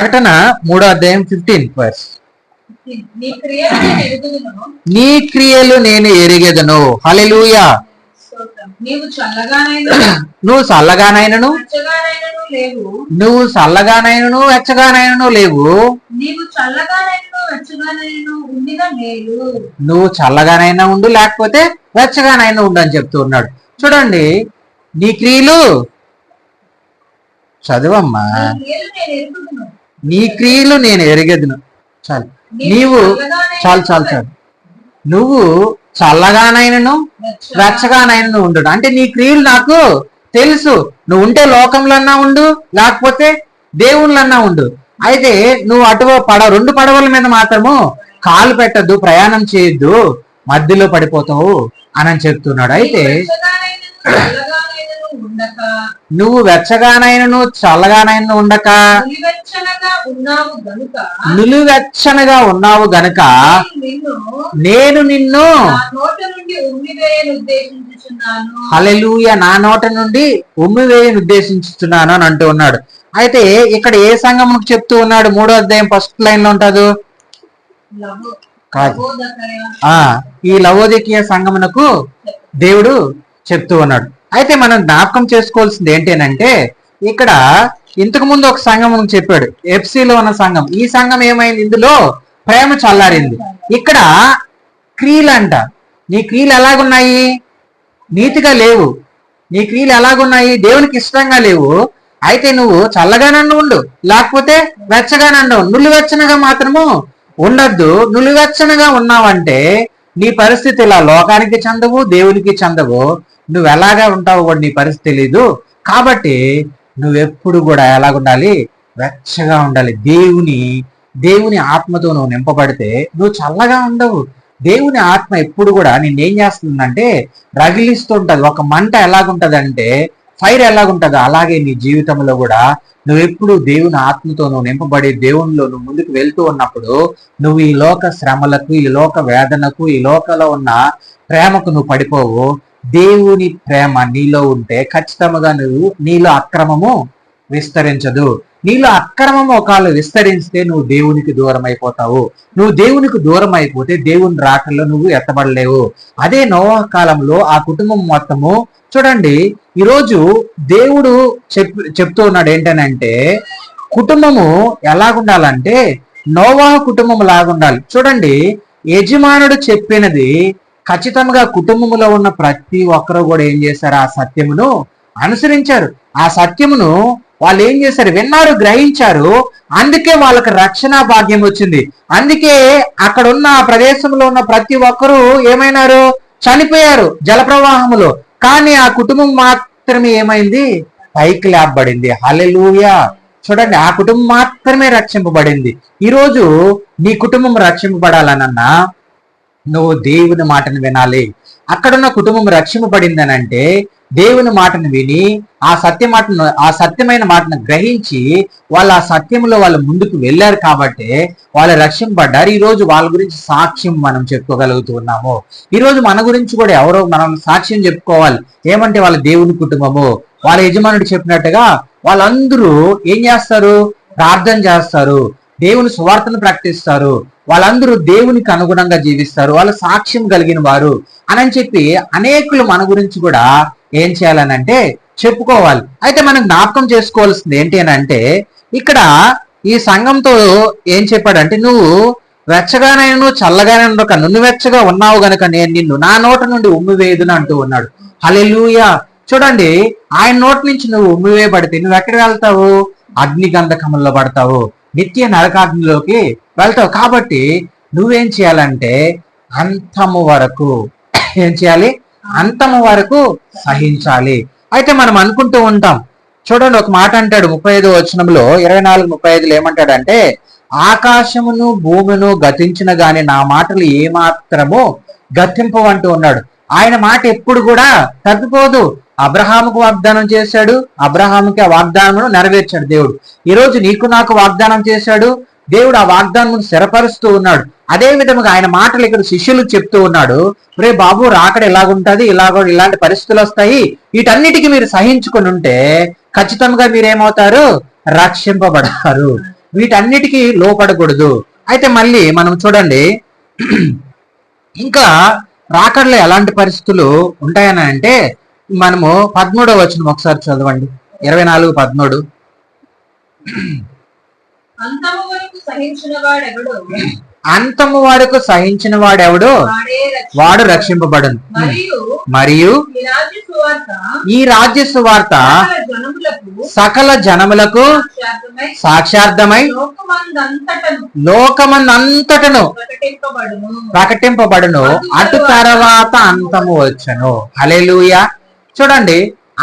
ప్రకటన 3:15 నీ క్రియలు నేను ఎరిగెదను. హల్లెలూయా. నువ్వు చల్లగానైనను వెచ్చగానైనను లేవు. నువ్వు చల్లగానైనా ఉండు, లేకపోతే వెచ్చగానైనా ఉండు అని చెప్తూ ఉన్నాడు. చూడండి, నీ క్రియలు చదువమ్మా. నీ క్రియలు నేను ఎరిగెదను. చాలు, నీవు చాలు నువ్వు చల్లగానైనను వెచ్చగానైనను ఉండు. అంటే నీ క్రియలు నాకు తెలుసు. నువ్వు ఉంటే లోకంలోన్నా ఉండు, లేకపోతే దేవుళ్ళన్నా ఉండు. అయితే నువ్వు రెండు పడవల మీద మాత్రము కాలు పెట్టద్దు, ప్రయాణం చేయొద్దు, మధ్యలో పడిపోతావు అని చెప్తున్నాడు. అయితే నువ్వు వెచ్చగానైనను చల్లగానైనా ఉండక నిలువెచ్చనగా ఉన్నావు గనుక నేను నిన్ను హల్లెలూయా నా నోట నుండి ఉమ్మివేయను ఉద్దేశించుతున్నాను అని అంటూ ఉన్నాడు. అయితే ఇక్కడ ఏ సంఘమునకు చెప్తూ ఉన్నాడు? 3వ అధ్యాయం ఫస్ట్ లైన్ లో ఉంటది. ఈ లవోదికీయ సంఘమునకు దేవుడు చెప్తూ ఉన్నాడు. అయితే మనం జ్ఞాపకం చేసుకోవాల్సింది ఏంటంటే, ఇక్కడ ఇంతకు ముందు ఒక సంఘం చెప్పాడు, ఎఫ్సీలో ఉన్న సంఘం. ఈ సంఘం ఏమైంది? ఇందులో ప్రేమ చల్లారింది. ఇక్కడ క్రియలంట. నీ క్రియలు ఎలాగున్నాయి? నీతిగా లేవు. నీ క్రియలు ఎలాగున్నాయి? దేవునికి ఇష్టంగా లేవు. అయితే నువ్వు చల్లగానన్ను ఉండు, లేకపోతే వెచ్చగానన్ను. నులివెచ్చనగా మాత్రము ఉండద్దు. నులివెచ్చనగా ఉన్నావంటే నీ పరిస్థితి ఇలా లోకానికి చెందవు, దేవునికి చెందవు. నువ్వు ఎలాగా ఉంటావు కూడా నీ పరిస్థితి తెలీదు. కాబట్టి నువ్వెప్పుడు కూడా ఎలాగుండాలి? వెచ్చగా ఉండాలి. దేవుని ఆత్మతో నువ్వు నింపబడితే నువ్వు చల్లగా ఉండవు. దేవుని ఆత్మ ఎప్పుడు కూడా నిన్నేం చేస్తుందంటే రగిలిస్తుంటది. ఒక మంట ఎలాగుంటదంటే, ఫైర్ ఎలాగుంటదో అలాగే నీ జీవితంలో కూడా నువ్వెప్పుడు దేవుని ఆత్మతో నువ్వు నింపబడి దేవునిలో నువ్వు ముందుకు వెళ్తూ ఉన్నప్పుడు నువ్వు ఈ లోక శ్రమలకు, ఈ లోక వేదనకు, ఈ లోకలో ఉన్న ప్రేమకు నువ్వు పడిపోవు. దేవుని ప్రేమ నీలో ఉంటే ఖచ్చితంగా నీలో అక్రమము విస్తరించదు. నీలో అక్రమము ఒకవేళ విస్తరిస్తే నువ్వు దేవునికి దూరం అయిపోతావు. నువ్వు దేవునికి దూరం అయిపోతే దేవుని రాకల్లో నువ్వు ఎత్తబడలేవు. అదే నోవహు కాలంలో ఆ కుటుంబం మొత్తము చూడండి. ఈరోజు దేవుడు చెప్తూ ఉన్నాడు ఏంటనంటే, కుటుంబము ఎలాగుండాలంటే నోవహు కుటుంబం లాగుండాలి. చూడండి, యజమానుడు చెప్పినది ఖచ్చితంగా కుటుంబంలో ఉన్న ప్రతి ఒక్కరు కూడా ఏం చేశారు? ఆ సత్యమును అనుసరించారు. ఆ సత్యమును వాళ్ళు ఏం చేశారు? విన్నారు, గ్రహించారు. అందుకే వాళ్ళకి రక్షణ భాగ్యం వచ్చింది. అందుకే అక్కడ ఉన్న ప్రదేశంలో ఉన్న ప్రతి ఒక్కరూ ఏమైనారు? చనిపోయారు జలప్రవాహములో. కానీ ఆ కుటుంబం మాత్రమే ఏమైంది? పైకి లేపబడింది. హల్లెలూయా. చూడండి, ఆ కుటుంబం మాత్రమే రక్షింపబడింది. ఈరోజు నీ కుటుంబం రక్షింపబడాలనన్నా నువ్వు దేవుని మాటను వినాలి. అక్కడున్న కుటుంబం రక్షింపబడిందనంటే దేవుని మాటను విని ఆ సత్యమైన మాటను గ్రహించి వాళ్ళు ఆ సత్యంలో వాళ్ళు ముందుకు వెళ్ళారు కాబట్టి వాళ్ళు రక్షింపబడ్డారు. ఈ రోజు వాళ్ళ గురించి సాక్ష్యం మనం చెప్పుకోగలుగుతున్నాము. ఈ రోజు మన గురించి కూడా ఎవరో మనం సాక్ష్యం చెప్పుకోవాలి. ఏమంటే వాళ్ళ దేవుని కుటుంబము, వాళ్ళ యజమానుడు చెప్పినట్టుగా వాళ్ళందరూ ఏం చేస్తారు? ప్రార్థన చేస్తారు, దేవుని సువార్తను ప్రకటిస్తారు, వాళ్ళందరూ దేవునికి అనుగుణంగా జీవిస్తారు, వాళ్ళు సాక్ష్యం కలిగిన వారు అని చెప్పి అనేకులు మన గురించి కూడా ఏం చేయాలనంటే చెప్పుకోవాలి. అయితే మనం జ్ఞాపకం చేసుకోవాల్సింది ఏంటి అంటే, ఇక్కడ ఈ సంఘంతో ఏం చెప్పాడంటే, నువ్వు వెచ్చగానైనా చల్లగానే ఉండక నువ్వెచ్చగా ఉన్నావు గనుక నేను నిన్ను నా నోట నుండి ఉమ్మివేయుదును అంటూ ఉన్నాడు. హల్లెలూయా. చూడండి, ఆయన నోటి నుంచి నువ్వు ఉమ్మివేయబడితే నువ్వు ఎక్కడ వెళ్తావు? అగ్ని గంధకముల్లో పడతావు, నిత్య నరకాగ్నిలోకి వెళ్తావు. కాబట్టి నువ్వేం చేయాలంటే అంతము వరకు ఏం చేయాలి? అంతము వరకు సహించాలి. అయితే మనం అనుకుంటూ ఉంటాం. చూడండి, ఒక మాట అంటాడు 35వ వచనంలో, 24:35 ఏమంటాడంటే, ఆకాశమును భూమిను గతించిన గాని నా మాటలు ఏమాత్రము గతింపవంటూ ఉన్నాడు. ఆయన మాట ఎప్పుడు కూడా తప్పిపోదు. అబ్రహాముకు వాగ్దానం చేశాడు, అబ్రహాముకి ఆ వాగ్దానం నెరవేర్చాడు దేవుడు. ఈరోజు నీకు నాకు వాగ్దానం చేశాడు దేవుడు. ఆ వాగ్దానం స్థిరపరుస్తూ ఉన్నాడు. అదే విధంగా ఆయన మాటలు ఇక్కడ శిష్యులకు చెప్తూ ఉన్నాడు. రే బాబు, రాకడ ఎలాగుంటది, ఇలాంటి పరిస్థితులు వస్తాయి, వీటన్నిటికీ మీరు సహించుకుని ఉంటే ఖచ్చితంగా మీరేమవుతారు? రక్షింపబడతారు. వీటన్నిటికీ లోపడకూడదు. అయితే మళ్ళీ మనం చూడండి, ఇంకా రాకడలో ఎలాంటి పరిస్థితులు ఉంటాయని అంటే, మనము 13వ వచనం ఒకసారి చదవండి, 24:13. అంతము వరకు సహించిన వాడెవడో అంతము వరకు సహించిన వాడెవడో వాడు రక్షింపబడును. మరియు ఈ రాజ్య సువార్త సకల జనములకు సాక్షార్థమై లోకమందంతటను ప్రకటింపబడును. అటు తర్వాత అంతము వచ్చును. హల్లెలూయా. చూడండి,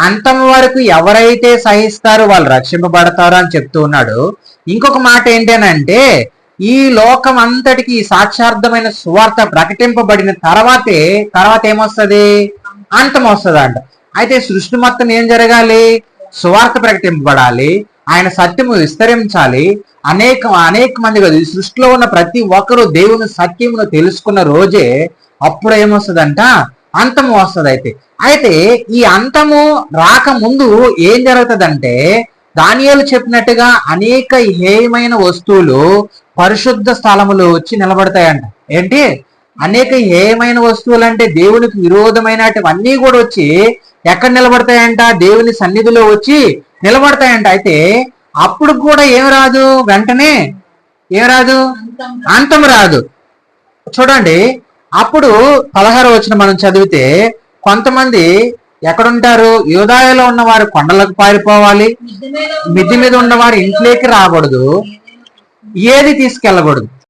అంతము వరకు ఎవరైతే సహిస్తారో వాళ్ళు రక్షింపబడతారు అని చెప్తూ ఉన్నాడు. ఇంకొక మాట ఏంటనంటే, ఈ లోకం అంతటికి సాక్షార్థమైన సువార్త ప్రకటింపబడిన తర్వాత ఏమొస్తుంది? అంతం వస్తుంది అంట. అయితే సృష్టి మొత్తం ఏం జరగాలి? సువార్త ప్రకటింపబడాలి, ఆయన సత్యము విస్తరించాలి, అనేక మంది కాదు, ఈ సృష్టిలో ఉన్న ప్రతి ఒక్కరూ దేవుని సత్యమును తెలుసుకున్న రోజే అప్పుడు ఏమొస్తుందంట? అంతము వస్తుంది. అయితే ఈ అంతము రాకముందు ఏం జరుగుతుందంటే, దానియేలు చెప్పినట్టుగా అనేక హేయమైన వస్తువులు పరిశుద్ధ స్థలములో వచ్చి నిలబడతాయంట. ఏంటి? అనేక హేయమైన వస్తువులు అంటే దేవునికి విరోధమైనటువన్నీ కూడా వచ్చి ఎక్కడ నిలబడతాయంట? దేవుని సన్నిధిలో వచ్చి నిలబడతాయంట. అయితే అప్పుడు కూడా ఏం రాదు, వెంటనే ఏం రాదు? అంతం రాదు. చూడండి, అప్పుడు 16వ వచనం మనం చదివితే, కొంతమంది ఎక్కడుంటారు? యూదాయలో ఉన్నవారు కొండలకు పారిపోవాలి, మిద్ది మీద ఉన్నవారు ఇంట్లోకి రాకూడదు, ఏది తీసుకెళ్ళకూడదు.